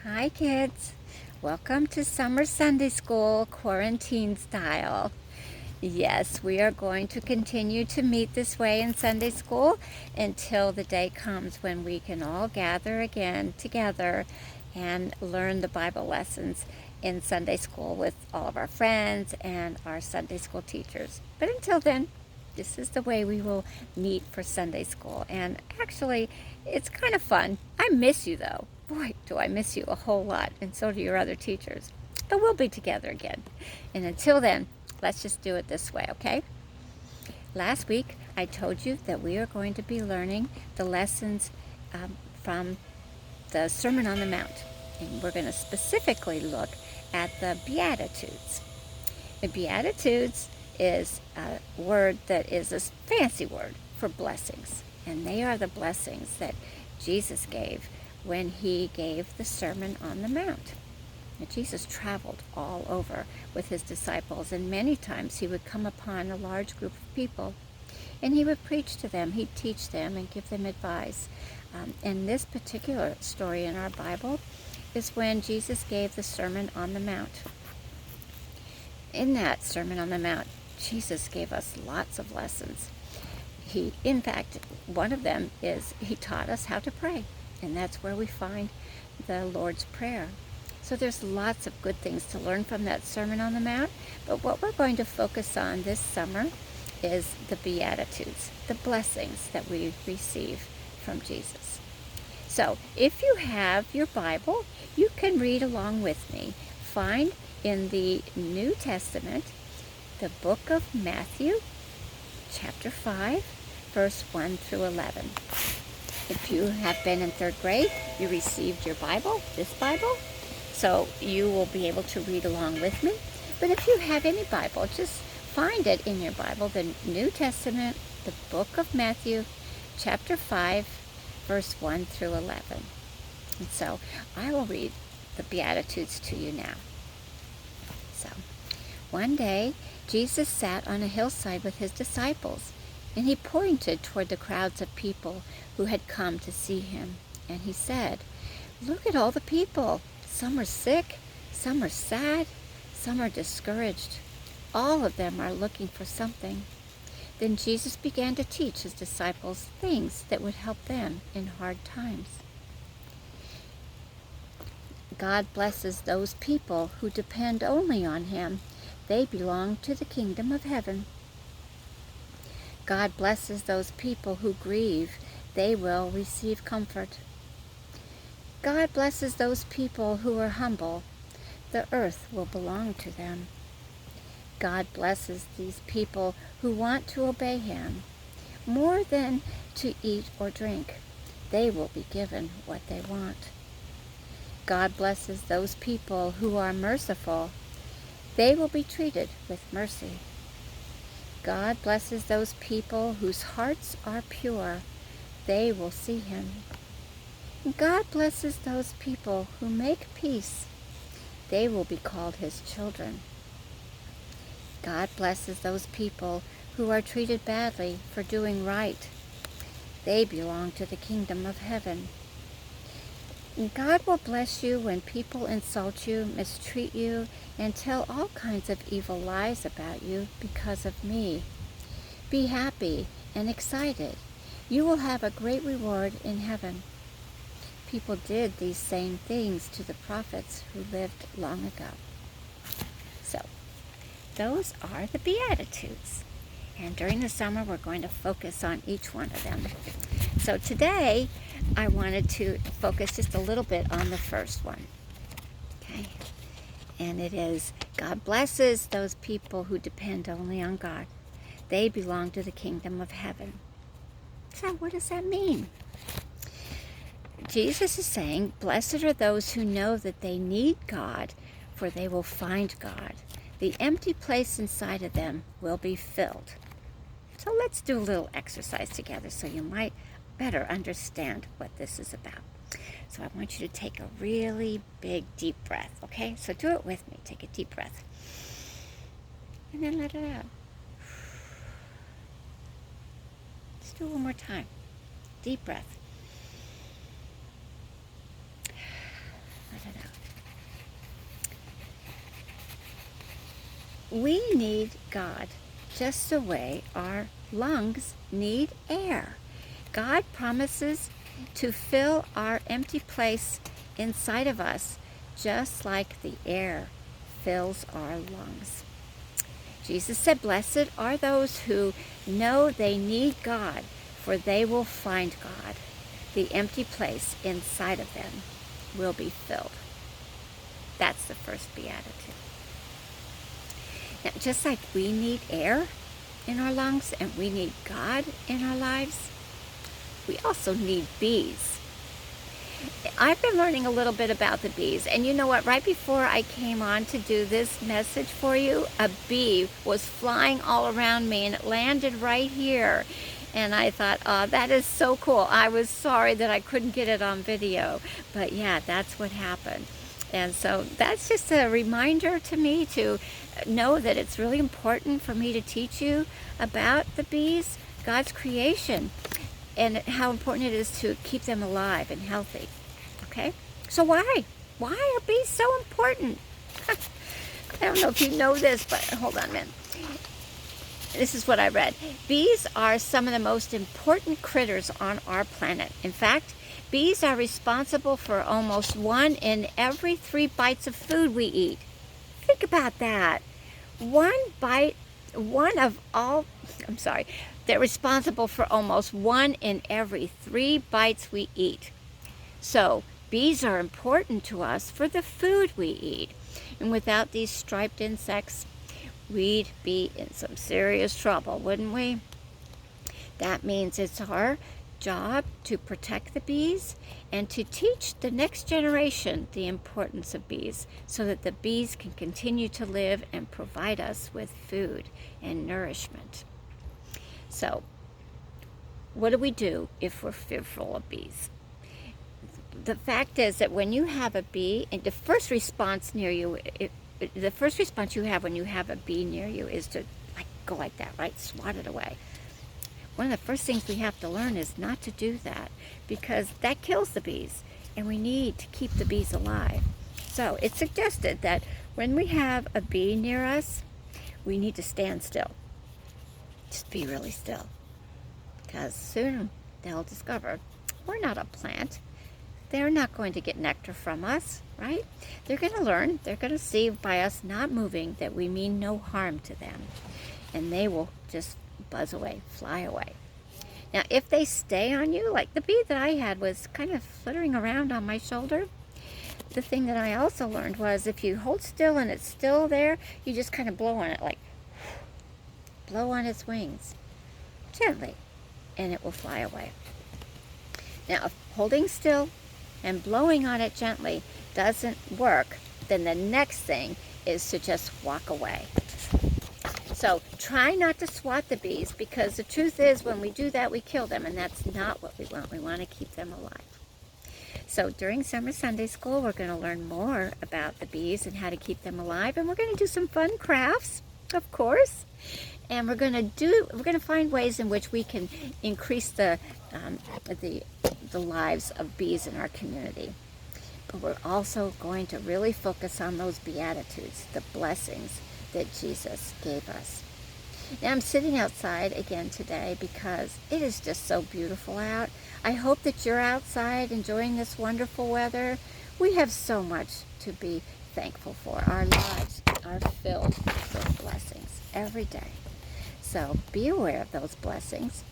Hi kids, welcome to Summer Sunday School quarantine style. Yes, we are going to continue to meet this way in Sunday school until the day comes when we can all gather again together and learn the Bible lessons in Sunday school with all of our friends and our Sunday school teachers. But until then, this is the way we will meet for Sunday school. And actually, it's kind of fun. I miss you though. Boy, do I miss you a whole lot, and so do your other teachers. But we'll be together again. And until then, let's just do it this way, okay? Last week, I told you that we are going to be learning the lessons from the Sermon on the Mount. And we're going to specifically look at the Beatitudes. The Beatitudes is a word that is a fancy word for blessings. And they are the blessings that Jesus gave when he gave the Sermon on the Mount. Now, Jesus traveled all over with his disciples, and many times he would come upon a large group of people, and he would preach to them, he'd teach them and give them advice. And this particular story in our Bible is when Jesus gave the Sermon on the Mount. In that Sermon on the Mount, Jesus gave us lots of lessons. In fact, one of them is he taught us how to pray, and that's where we find the Lord's Prayer. So there's lots of good things to learn from that Sermon on the Mount, but what we're going to focus on this summer is the Beatitudes, the blessings that we receive from Jesus. So if you have your Bible, you can read along with me. Find in the New Testament the book of Matthew, chapter 5, verse 1 through 11. If you have been in third grade, you received your Bible, this Bible, so you will be able to read along with me. But if you have any Bible, just find it in your Bible, the New Testament, the book of Matthew, chapter 5, verse 1 through 11. And so I will read the Beatitudes to you now. So, one day, Jesus sat on a hillside with his disciples, and he pointed toward the crowds of people who had come to see him. And he said, "Look at all the people. Some are sick, some are sad, some are discouraged. All of them are looking for something." Then Jesus began to teach his disciples things that would help them in hard times. God blesses those people who depend only on him. They belong to the kingdom of heaven. God blesses those people who grieve. They will receive comfort. God blesses those people who are humble. The earth will belong to them. God blesses these people who want to obey him. More than to eat or drink, they will be given what they want. God blesses those people who are merciful. They will be treated with mercy. God blesses those people whose hearts are pure. They will see him. God blesses those people who make peace. They will be called his children. God blesses those people who are treated badly for doing right. They belong to the kingdom of heaven. God will bless you when people insult you, mistreat you, and tell all kinds of evil lies about you because of me. Be happy and excited. You will have a great reward in heaven. People did these same things to the prophets who lived long ago. So, those are the Beatitudes. And during the summer, we're going to focus on each one of them. So today, I wanted to focus just a little bit on the first one. Okay? And it is, God blesses those people who depend only on God. They belong to the kingdom of heaven. So what does that mean? Jesus is saying, blessed are those who know that they need God, for they will find God. The empty place inside of them will be filled. So let's do a little exercise together so you might better understand what this is about. So I want you to take a really big, deep breath, okay? So do it with me. Take a deep breath. And then let it out. Let's do it one more time. Deep breath. Let it we need God just the way our lungs need air. God promises to fill our empty place inside of us, just like the air fills our lungs. Jesus said, "Blessed are those who know they need God, for they will find God. The empty place inside of them will be filled." That's the first beatitude. Now, just like we need air in our lungs and we need God in our lives, we also need bees. I've been learning a little bit about the bees, and you know what? Right before I came on to do this message for you, a bee was flying all around me, and it landed right here. And I thought, oh, that is so cool. I was sorry that I couldn't get it on video, but yeah, that's what happened. And so that's just a reminder to me to know that it's really important for me to teach you about the bees, God's creation, and how important it is to keep them alive and healthy. Okay? So why? Why are bees so important? I don't know if you know this, but hold on a minute. This is what I read. Bees are some of the most important critters on our planet. In fact, bees are responsible for almost 1 in every 3 bites of food we eat. Think about that. They're responsible for almost 1 in every 3 bites we eat. So, bees are important to us for the food we eat. And without these striped insects, we'd be in some serious trouble, wouldn't we? That means it's our job to protect the bees and to teach the next generation the importance of bees so that the bees can continue to live and provide us with food and nourishment. So, what do we do if we're fearful of bees? The fact is that when you have a bee, and the first response you have when you have a bee near you is to go like that, right? Swat it away. One of the first things we have to learn is not to do that, because that kills the bees, and we need to keep the bees alive. So it's suggested that when we have a bee near us, we need to stand still. Just be really still, because soon they'll discover we're not a plant. They're not going to get nectar from us, right? They're going to learn. They're going to see by us not moving that we mean no harm to them. And they will just buzz away, fly away. Now, if they stay on you, like the bee that I had was kind of flittering around on my shoulder, the thing that I also learned was if you hold still and it's still there, you just kind of blow on it, like blow on its wings gently, and it will fly away. Now, if holding still and blowing on it gently doesn't work, then the next thing is to just walk away. So try not to swat the bees, because the truth is when we do that, we kill them, and that's not what we want. We want to keep them alive. So during Summer Sunday School, we're going to learn more about the bees and how to keep them alive, and we're going to do some fun crafts, of course. And we're going to find ways in which we can increase the lives of bees in our community. But we're also going to really focus on those beatitudes, the blessings that Jesus gave us. Now, I'm sitting outside again today because it is just so beautiful out. I hope that you're outside enjoying this wonderful weather. We have so much to be thankful for. Our lives are filled with blessings every day. So be aware of those blessings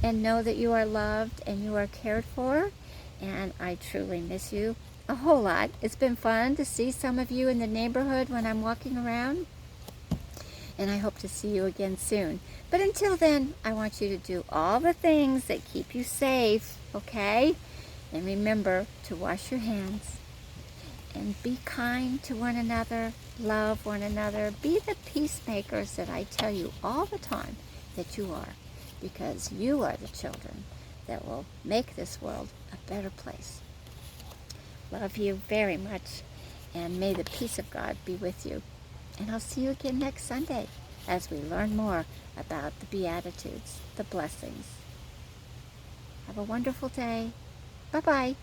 and know that you are loved and you are cared for. And I truly miss you a whole lot. It's been fun to see some of you in the neighborhood when I'm walking around. And I hope to see you again soon. But until then, I want you to do all the things that keep you safe, okay? And remember to wash your hands and be kind to one another, love one another, be the peacemakers that I tell you all the time that you are, because you are the children that will make this world a better place. Love you very much, and may the peace of God be with you. And I'll see you again next Sunday as we learn more about the Beatitudes, the blessings. Have a wonderful day. Bye-bye.